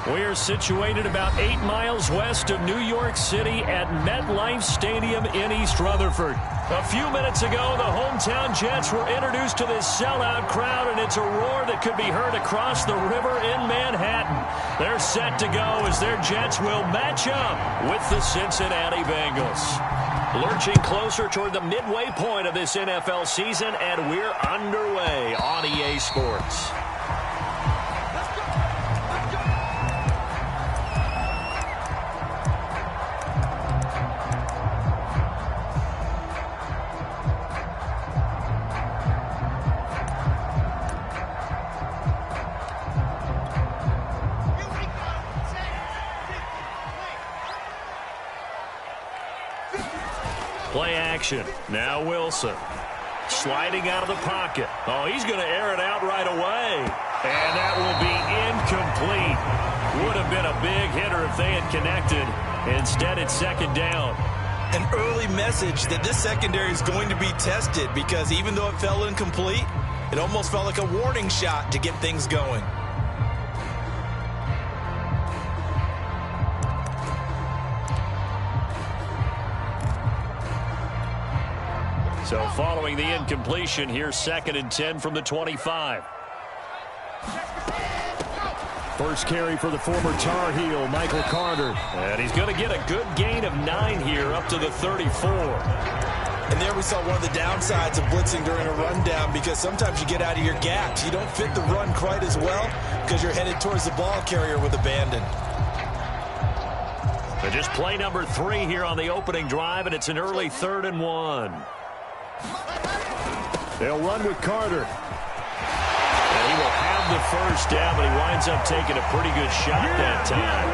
We're situated about 8 miles west of New York City at MetLife Stadium in East Rutherford. A few minutes ago, the hometown Jets were introduced to this sellout crowd, and it's a roar that could be heard across the river in Manhattan. They're set to go as their Jets will match up with the Cincinnati Bengals. Lurching closer toward the midway point of this NFL season, and we're underway on EA Sports. Play action. Now Wilson. Sliding out of the pocket. Oh, he's going to air it out right away. And that will be incomplete. Would have been a big hitter if they had connected. Instead, it's second down. An early message that this secondary is going to be tested, because even though it fell incomplete, it almost felt like a warning shot to get things going. So following the incompletion, here's 2nd and 10 from the 25. First carry for the former Tar Heel, Michael Carter. And he's going to get a good gain of 9 here up to the 34. And there we saw one of the downsides of blitzing during a rundown, because sometimes you get out of your gaps. You don't fit the run quite as well because you're headed towards the ball carrier with abandon. So just play number 3 here on the opening drive, and it's an early 3rd and 1. They'll run with Carter. And he will have the first down, but he winds up taking a pretty good shot that time.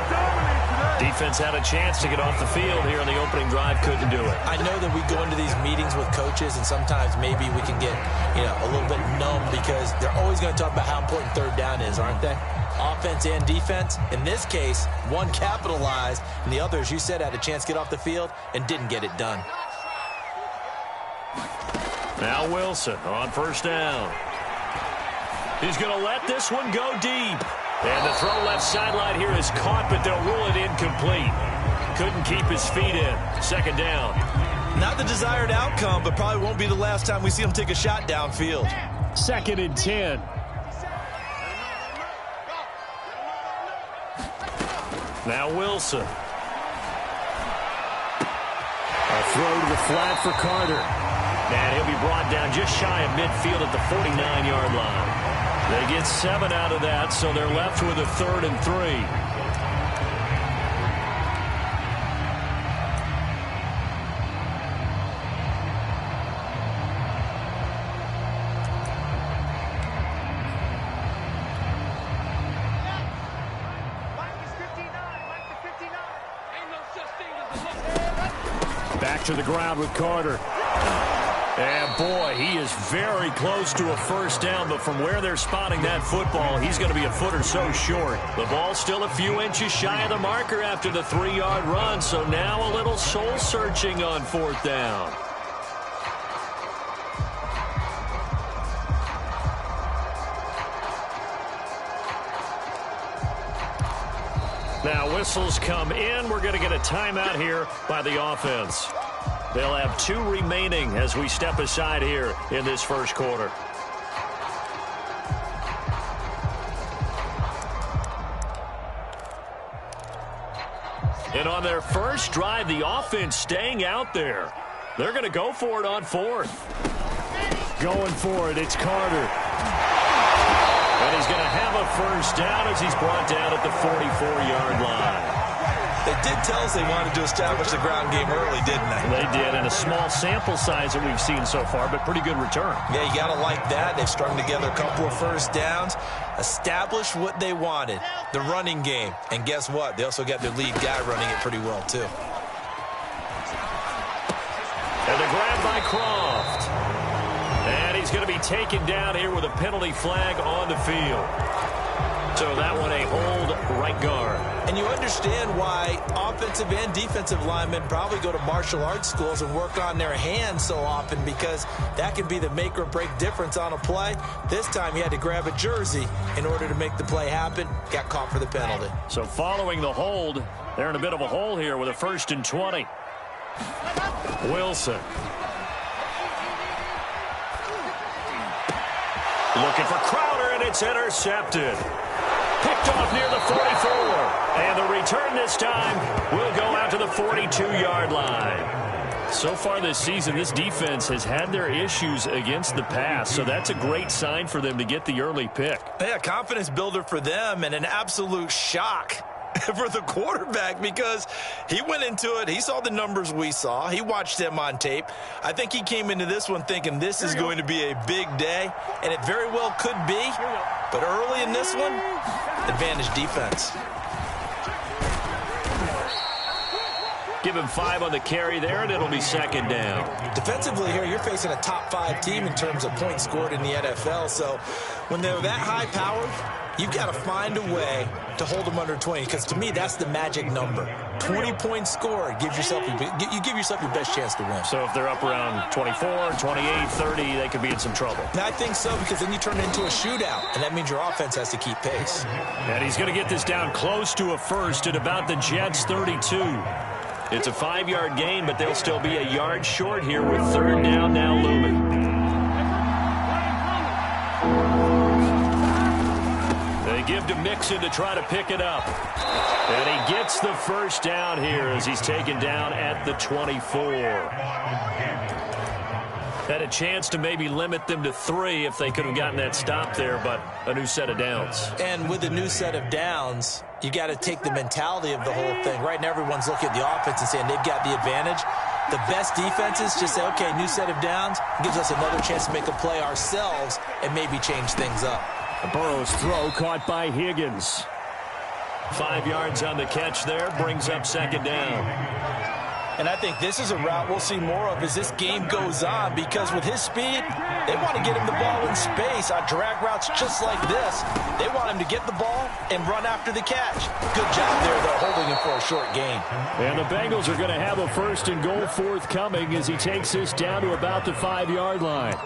Defense had a chance to get off the field here on the opening drive, couldn't do it. I know that we go into these meetings with coaches, and sometimes maybe we can get, a little bit numb, because they're always going to talk about how important 3rd down is, aren't they? Offense and defense. In this case, one capitalized, and the other, as you said, had a chance to get off the field and didn't get it done. Now Wilson on first down. He's going to let this one go deep. And the throw left sideline here is caught, but they'll rule it incomplete. Couldn't keep his feet in. Second down. Not the desired outcome, but probably won't be the last time we see him take a shot downfield. 2nd and 10. Now Wilson. A throw to the flat for Carter. And he'll be brought down just shy of midfield at the 49-yard line. They get 7 out of that, so they're left with a 3rd and 3. Back to the ground with Carter. And, boy, he is very close to a first down, but from where they're spotting that football, he's going to be a foot or so short. The ball still a few inches shy of the marker after the 3-yard run, so now a little soul-searching on 4th down. Now whistles come in. We're going to get a timeout here by the offense. They'll have 2 remaining as we step aside here in this first quarter. And on their first drive, the offense staying out there. They're going to go for it on 4th. Going for it, it's Carter. And he's going to have a first down as he's brought down at the 44-yard line. They did tell us they wanted to establish the ground game early, didn't they? They did, and a small sample size that we've seen so far, but pretty good return. Yeah, you got to like that. They've strung together a couple of first downs, established what they wanted, the running game. And guess what? They also got their lead guy running it pretty well, too. And the grab by Croft. And he's going to be taken down here with a penalty flag on the field. So that one a hold right guard. And you understand why offensive and defensive linemen probably go to martial arts schools and work on their hands so often, because that can be the make or break difference on a play. This time he had to grab a jersey in order to make the play happen. Got caught for the penalty. So following the hold, they're in a bit of a hole here with a 1st and 20. Wilson. Looking for Crowder, and it's intercepted. Picked off near the 44. And the return this time will go out to the 42-yard line. So far this season, this defense has had their issues against the pass, so that's a great sign for them to get the early pick. Yeah, confidence builder for them, and an absolute shock for the quarterback, because he went into it. He saw the numbers we saw. He watched them on tape. I think he came into this one thinking this is going to be a big day, and it very well could be. But early in this one, advantage defense. Give him 5 on the carry there, and it'll be 2nd down. Defensively here, you're facing a top 5 team in terms of points scored in the NFL. So when they're that high-powered, you've got to find a way to hold them under 20, because to me, that's the magic number. 20 points scored gives yourself you give yourself your best chance to win. So if they're up around 24, 28, 30, they could be in some trouble. And I think so, because then you turn it into a shootout, and that means your offense has to keep pace. And he's going to get this down close to a first at about the Jets' 32. It's a 5-yard gain, but they'll still be a yard short here with 3rd down now looming. They give to Mixon to try to pick it up. And he gets the 1st down here as he's taken down at the 24. Had a chance to maybe limit them to 3 if they could have gotten that stop there, but a new set of downs. And with a new set of downs, you got to take the mentality of the whole thing. Right now, everyone's looking at the offense and saying they've got the advantage. The best defenses just say, okay, new set of downs, gives us another chance to make a play ourselves and maybe change things up. Burrow's throw caught by Higgins. 5 yards on the catch there, brings up 2nd down. And I think this is a route we'll see more of as this game goes on, because with his speed, they want to get him the ball in space on drag routes just like this. They want him to get the ball and run after the catch. Good job there, though, holding him for a short gain. And the Bengals are going to have a 1st and goal forthcoming as he takes this down to about the 5-yard line.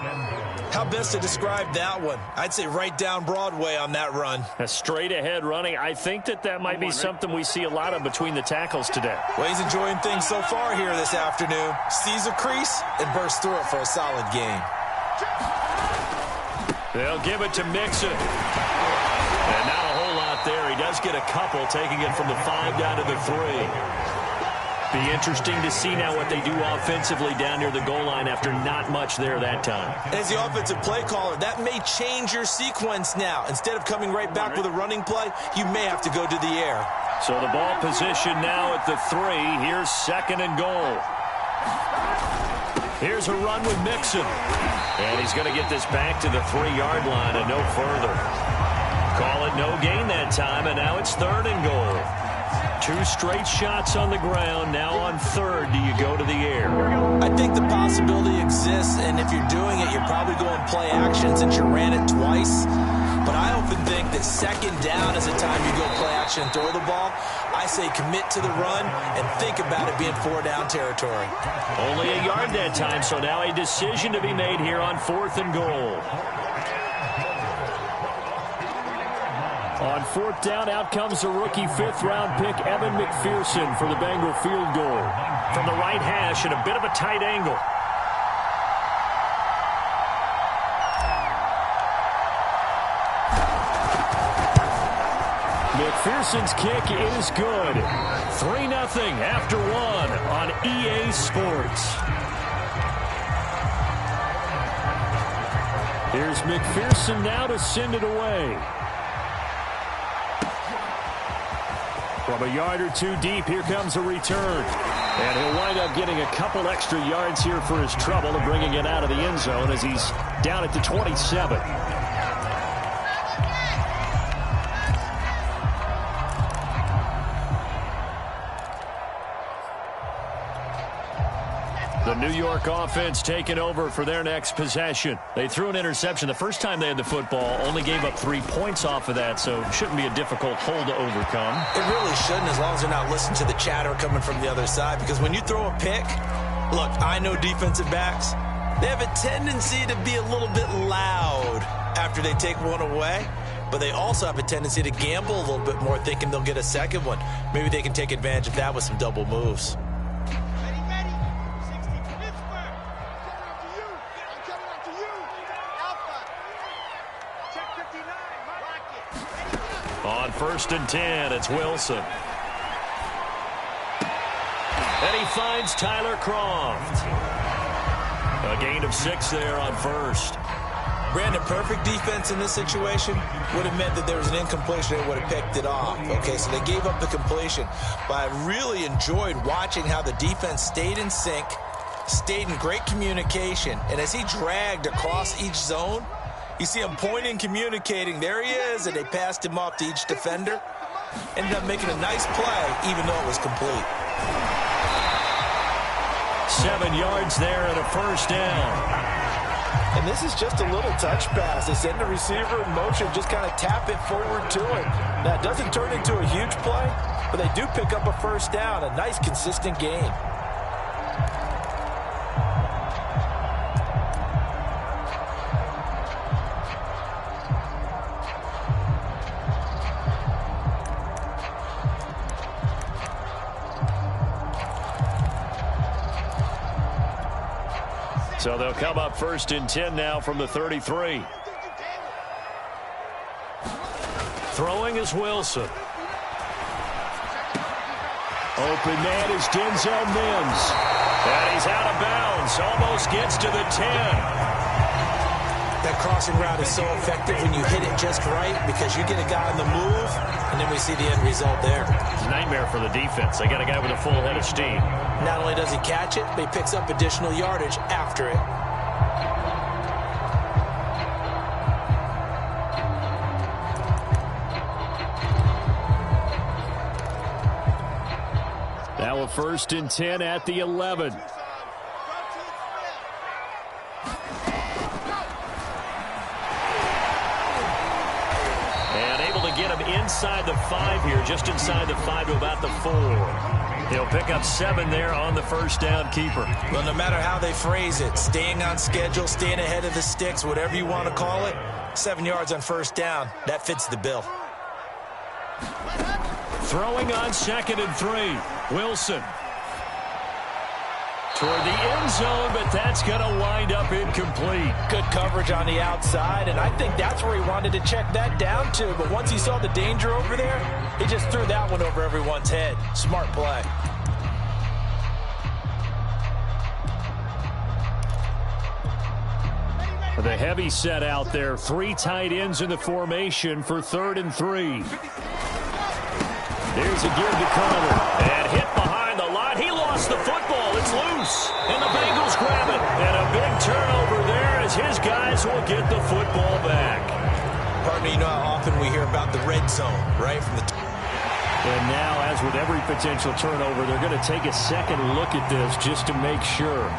How best to describe that one? I'd say right down Broadway on that run. A straight-ahead running. I think that might be something we see a lot of between the tackles today. Well, he's enjoying things so far here this afternoon. Sees a crease and bursts through it for a solid gain. They'll give it to Mixon. And not a whole lot there. He does get a couple, taking it from the 5 down to the 3. Be interesting to see now what they do offensively down near the goal line after not much there that time. As the offensive play caller, that may change your sequence now. Instead of coming right back with a running play, you may have to go to the air. So the ball position now at the 3. Here's 2nd and goal. Here's a run with Mixon. And he's going to get this back to the 3-yard line and no further. Call it no gain that time, and now it's 3rd and goal. 2 straight shots on the ground. Now on 3rd, do you go to the air? I think the possibility exists, and if you're doing it, you're probably going play action since you ran it twice. But I often think that 2nd down is the time you go play action and throw the ball. I say commit to the run and think about it being 4-down territory. Only a yard that time, so now a decision to be made here on 4th and goal. On 4th down, out comes the rookie 5th-round pick, Evan McPherson, for the Bengal field goal. From the right hash at a bit of a tight angle. McPherson's kick is good. 3-0 after 1 on EA Sports. Here's McPherson now to send it away. From a yard or 2 deep, here comes a return. And he'll wind up getting a couple extra yards here for his trouble and bringing it out of the end zone as he's down at the 27. The New York offense taking over for their next possession. They threw an interception the first time they had the football, only gave up 3 points off of that, so it shouldn't be a difficult hole to overcome. It really shouldn't, as long as they're not listening to the chatter coming from the other side, because when you throw a pick, look, I know defensive backs, they have a tendency to be a little bit loud after they take one away, but they also have a tendency to gamble a little bit more, thinking they'll get a second one. Maybe they can take advantage of that with some double moves. On 1st and 10, it's Wilson. And he finds Tyler Kroft. A gain of 6 there on 1st. Brandon, perfect defense in this situation would have meant that there was an incompletion and would have picked it off. Okay, so they gave up the completion. But I really enjoyed watching how the defense stayed in sync, stayed in great communication, and as he dragged across each zone, you see him pointing, communicating. There he is, and they passed him off to each defender. Ended up making a nice play, even though it was complete. 7 yards there and a 1st down. And this is just a little touch pass. They send the receiver in motion, just kind of tap it forward to him. Now, it doesn't turn into a huge play, but they do pick up a 1st down, a nice, consistent gain. So they'll come up 1st and 10 now from the 33. Throwing is Wilson. Open man is Denzel Mims. And he's out of bounds. Almost gets to the 10. That crossing route is so effective when you hit it just right, because you get a guy on the move, and then we see the end result there. It's a nightmare for the defense. They got a guy with a full head of steam. Not only does he catch it, but he picks up additional yardage after it. Now a 1st and 10 at the 11. Get him inside the 5 here, just inside the 5 to about the 4. He'll pick up 7 there on the 1st down keeper. Well, no matter how they phrase it, staying on schedule, staying ahead of the sticks, whatever you want to call it, 7 yards on 1st down, that fits the bill. Throwing on 2nd and 3, Wilson. Toward the end zone, but that's going to wind up incomplete. Good coverage on the outside, and I think that's where he wanted to check that down to. But once he saw the danger over there, he just threw that one over everyone's head. Smart play. The heavy set out there. 3 tight ends in the formation for 3rd and 3. There's a give to Carter. And hit behind the line. He lost the football. It's loose. And the Bengals grab it. And a big turnover there as his guys will get the football back. Partner, you know how often we hear about the red zone, right? And now, as with every potential turnover, they're going to take a second look at this just to make sure.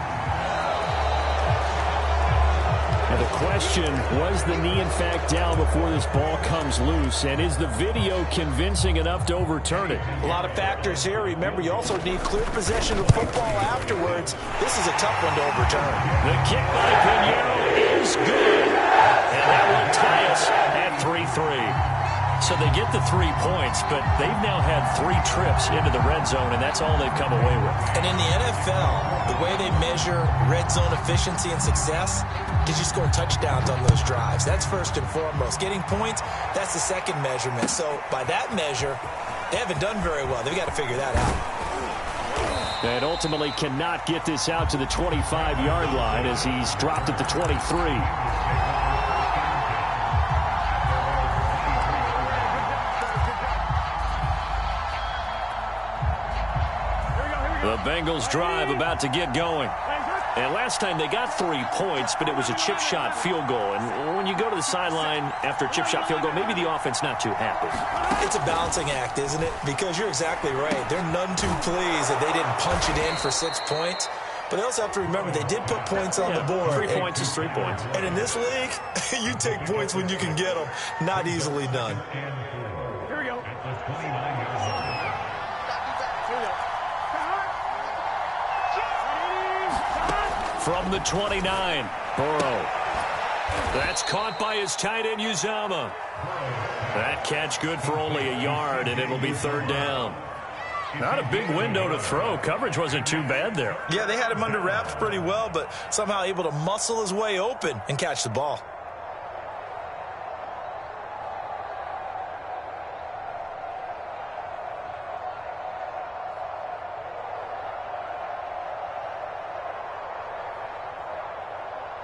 And the question, was the knee in fact down before this ball comes loose? And is the video convincing enough to overturn it? A lot of factors here. Remember, you also need clear possession of football afterwards. This is a tough one to overturn. The kick by Pinheiro is good. And that will tie us at 3-3. So they get the 3 points, but they've now had 3 trips into the red zone, and that's all they've come away with. And in the NFL, the way they measure red zone efficiency and success is you scoring touchdowns on those drives. That's first and foremost. Getting points, that's the second measurement. So by that measure, they haven't done very well. They've got to figure that out. And ultimately cannot get this out to the 25-yard line as he's dropped at the 23. The Bengals drive about to get going. And last time they got 3 points, but it was a chip shot field goal. And when you go to the sideline after a chip shot field goal, maybe the offense not too happy. It's a balancing act, isn't it? Because you're exactly right. They're none too pleased that they didn't punch it in for 6 points. But they also have to remember they did put points on the board. 3 points is 3 points. And in this league, you take points when you can get them. Not easily done. Here we go. From the 29, Burrow. That's caught by his tight end, Uzomah. That catch good for only a yard, and it'll be 3rd down. Not a big window to throw. Coverage wasn't too bad there. Yeah, they had him under wraps pretty well, but somehow able to muscle his way open and catch the ball.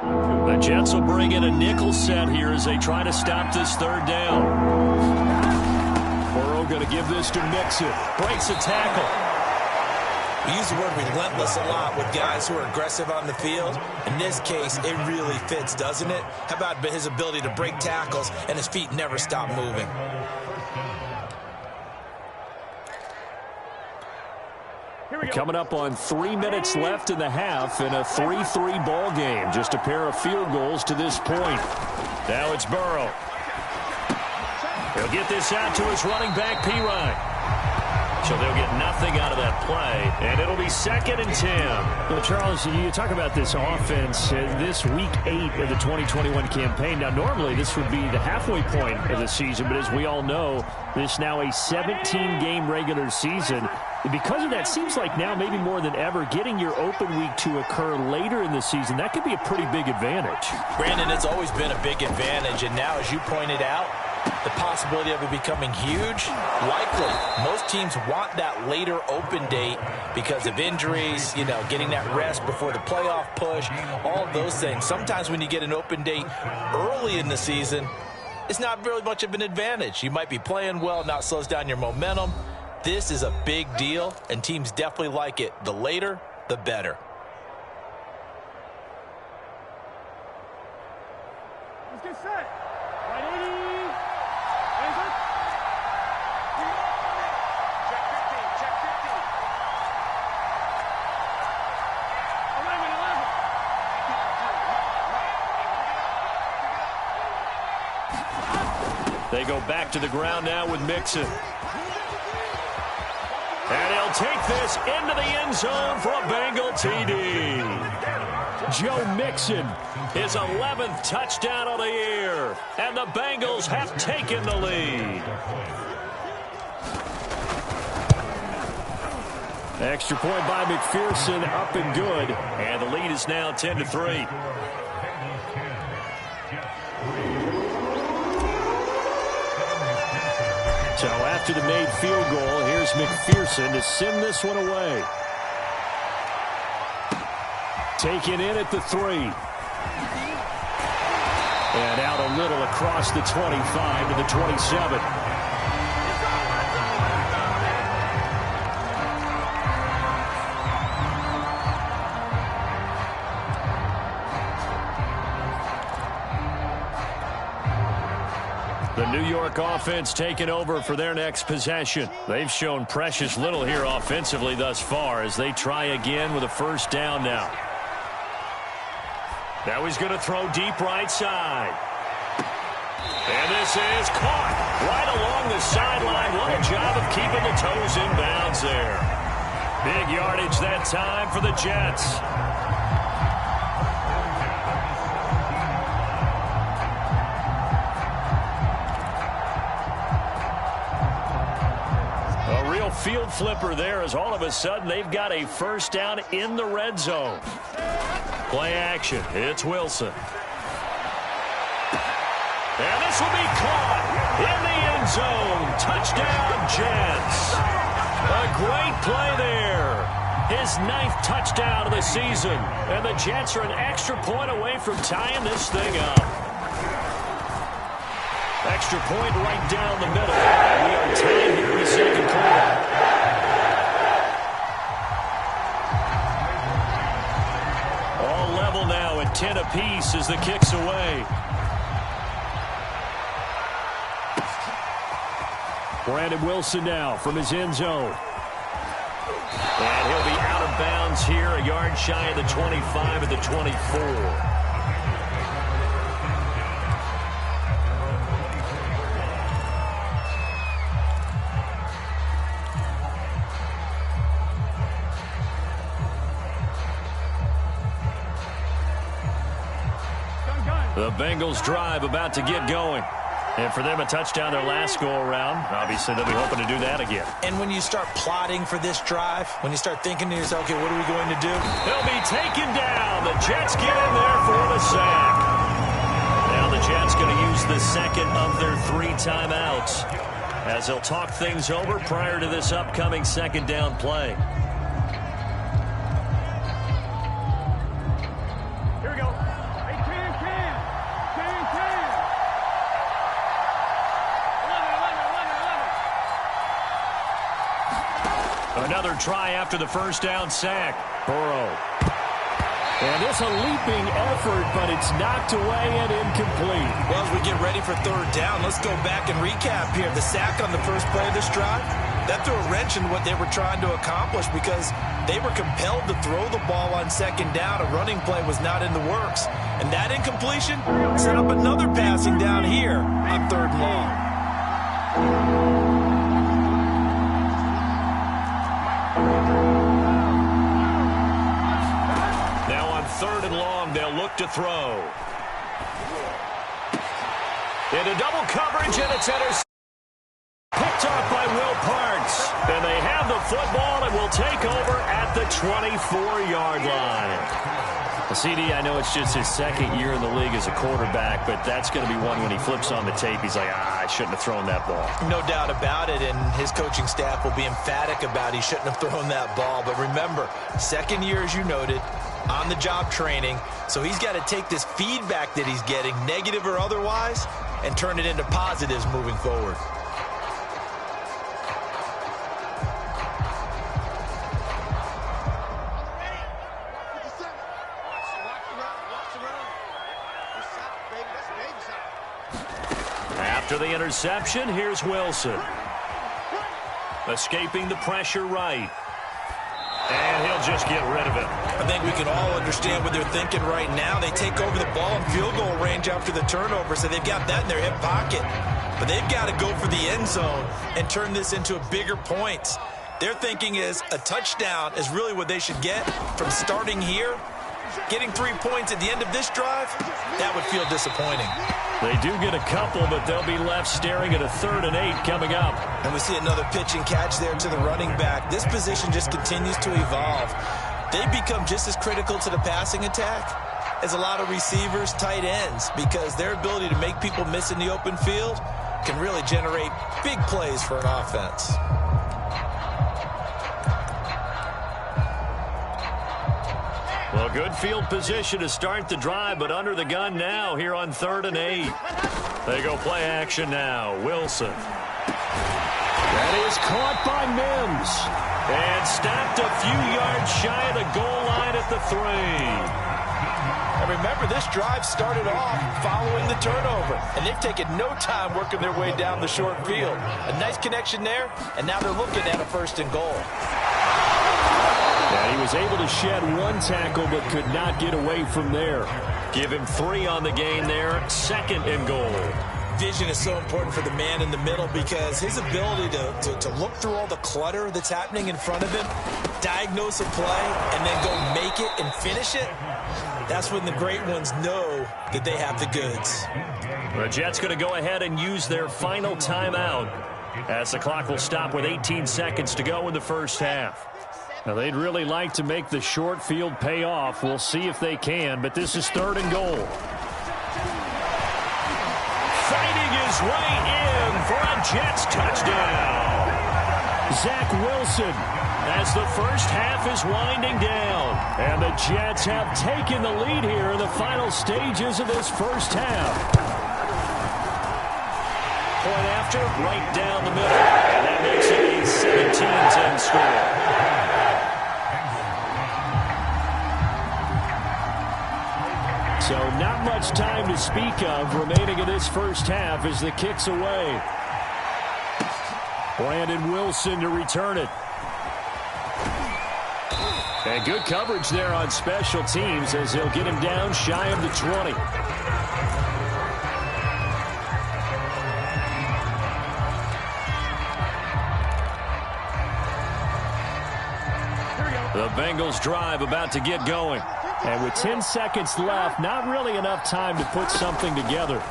The Jets will bring in a nickel set here as they try to stop this 3rd down. Burrow going to give this to Mixon. Breaks a tackle. We use the word relentless a lot with guys who are aggressive on the field. In this case, it really fits, doesn't it? How about his ability to break tackles and his feet never stop moving? Coming up on 3 minutes left in the half in a 3-3 ball game. Just a pair of field goals to this point. Now it's Burrow. He'll get this out to his running back, Pirine. So they'll get nothing out of that play, and it'll be 2nd and 10. Well, Charles, you talk about this offense, this week 8 of the 2021 campaign. Now, normally this would be the halfway point of the season, but as we all know, this now a 17-game regular season. Because of that, seems like now maybe more than ever, getting your open week to occur later in the season, that could be a pretty big advantage. Brandon, it's always been a big advantage, and now, as you pointed out, the possibility of it becoming huge, likely. Most teams want that later open date because of injuries, getting that rest before the playoff push, all of those things. Sometimes when you get an open date early in the season, it's not really much of an advantage. You might be playing well, now it slows down your momentum. This is a big deal, and teams definitely like it. The later, the better. Let's get set. 180. They go back to the ground now with Mixon. And he'll take this into the end zone for a Bengal TD. Joe Mixon, his 11th touchdown of the year. And the Bengals have taken the lead. Extra point by McPherson, up and good. And the lead is now 10-3. So after the made field goal, here's McPherson to send this one away. Taken in at the 3. And out a little across the 25 to the 27. The New York offense taking over for their next possession. They've shown precious little here offensively thus far as they try again with a 1st down now. Now he's going to throw deep right side. And this is caught right along the sideline. What a job of keeping the toes in bounds there. Big yardage that time for the Jets. Field flipper there as all of a sudden they've got a 1st down in the red zone. Play action. It's Wilson. And this will be caught in the end zone. Touchdown, Jets. A great play there. His 9th touchdown of the season. And the Jets are an extra point away from tying this thing up. Extra point right down the middle. We are tied here in the 2nd quarter. All level now at 10 apiece as the kick's away. Brandon Wilson now from his end zone. And he'll be out of bounds here, a yard shy of the 25 at the 24. The Bengals drive about to get going. And for them, a touchdown their last go-around. Obviously, they'll be hoping to do that again. And when you start plotting for this drive, when you start thinking to yourself, okay, what are we going to do? They'll be taken down. The Jets get in there for the sack. Now the Jets going to use the second of their 3 timeouts as they'll talk things over prior to this upcoming second down play. Another try after the first down sack. Burrow. And this a leaping effort, but it's knocked away and incomplete. Well, as we get ready for third down, let's go back and recap here. The sack on the first play of this drive, that threw a wrench in what they were trying to accomplish because they were compelled to throw the ball on second down. A running play was not in the works. And that incompletion set up another passing down here on third and long. Third and long, they'll look to throw. Into double coverage, and it's intercepted. Picked off by Will Parks. And they have the football and will take over at the 24-yard line. CD, I know it's just his second year in the league as a quarterback, but that's going to be one when he flips on the tape. He's like, I shouldn't have thrown that ball. No doubt about it, and his coaching staff will be emphatic about he shouldn't have thrown that ball. But remember, second year, as you noted, on-the-job training, so he's got to take this feedback that he's getting, negative or otherwise, and turn it into positives moving forward. After the interception, here's Wilson. Escaping the pressure right. And he'll just get rid of it. I think we can all understand what they're thinking right now. They take over the ball in field goal range after the turnover, so they've got that in their hip pocket. But they've got to go for the end zone and turn this into a bigger point. Their thinking is a touchdown is really what they should get from starting here. Getting 3 points at the end of this drive, that would feel disappointing. They do get a couple, but they'll be left staring at a 3rd and 8 coming up. And we see another pitch and catch there to the running back. This position just continues to evolve. They become just as critical to the passing attack as a lot of receivers, tight ends, because their ability to make people miss in the open field can really generate big plays for an offense. Well, good field position to start the drive, but under the gun now here on 3rd and 8. They go play action now. Wilson. That is caught by Mims. And stopped a few yards shy of the goal line at the 3. And remember, this drive started off following the turnover, and they've taken no time working their way down the short field. A nice connection there, and now they're looking at a 1st and goal. Yeah, he was able to shed 1 tackle but could not get away from there. Give him 3 on the gain there. 2nd and goal. Vision is so important for the man in the middle because his ability to look through all the clutter that's happening in front of him, diagnose a play, and then go make it and finish it, that's when the great ones know that they have the goods. The Jets going to go ahead and use their final timeout as the clock will stop with 18 seconds to go in the first half. Now, they'd really like to make the short field pay off. We'll see if they can, but this is 3rd and goal. Fighting his way in for a Jets touchdown. Zach Wilson as the first half is winding down. And the Jets have taken the lead here in the final stages of this first half. Point after, right down the middle. And that makes it a 17-10 score. So not much time to speak of remaining in this first half as the kick's away. Brandon Wilson to return it. And good coverage there on special teams as they'll get him down shy of the 20. The Bengals drive about to get going. And with 10 seconds left, not really enough time to put something together.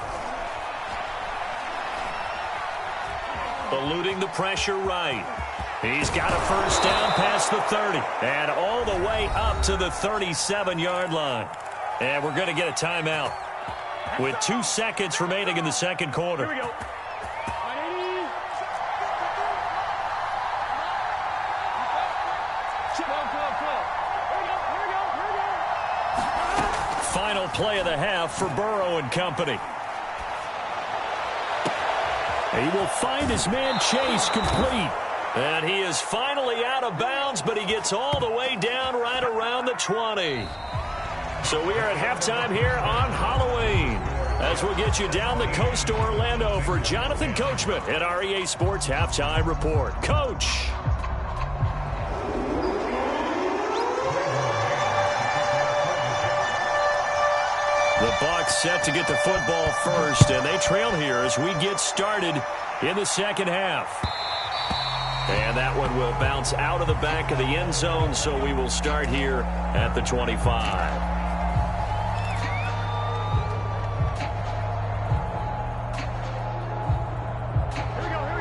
Eluding the pressure right. He's got a first down past the 30. And all the way up to the 37-yard line. And we're going to get a timeout with 2 seconds remaining in the second quarter. Here we go. Final play of the half for Burrow and company. He will find his man Chase complete. And he is finally out of bounds, but he gets all the way down right around the 20. So we are at halftime here on Halloween, as we'll get you down the coast to Orlando for Jonathan Coachman at our EA Sports Halftime Report. Coach. The Bucs set to get the football first, and they trail here as we get started in the second half. And that one will bounce out of the back of the end zone, so we will start here at the 25.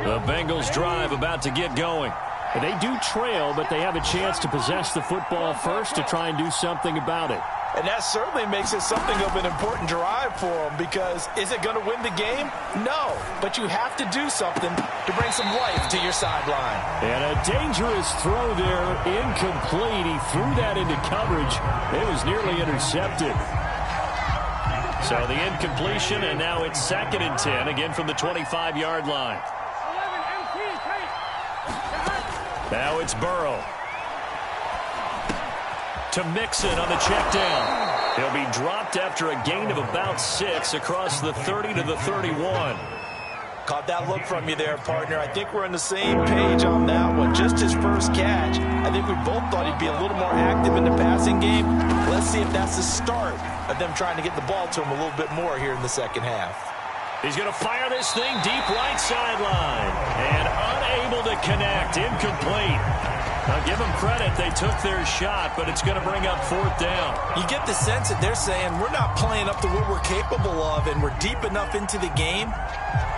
The Bengals drive about to get going. And they do trail, but they have a chance to possess the football first to try and do something about it. And that certainly makes it something of an important drive for them, because is it going to win the game? No, but you have to do something to bring some life to your sideline. And a dangerous throw there, incomplete. He threw that into coverage. It was nearly intercepted. So the incompletion, and now it's 2nd and 10, again from the 25-yard line. Now it's Burrow. To Mixon on the check down. He'll be dropped after a gain of about 6 across the 30 to the 31. Caught that look from you there, partner. I think we're on the same page on that one. Just his first catch. I think we both thought he'd be a little more active in the passing game. Let's see if that's the start of them trying to get the ball to him a little bit more here in the second half. He's going to fire this thing deep right sideline. And unable to connect. Incomplete. Now, give them credit. They took their shot, but it's going to bring up 4th down. You get the sense that they're saying we're not playing up to what we're capable of, and we're deep enough into the game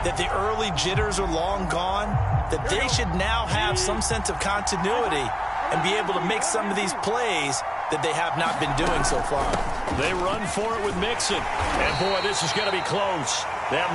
that the early jitters are long gone, that they should now have some sense of continuity and be able to make some of these plays that they have not been doing so far. They run for it with Mixon. And, boy, this is going to be close. That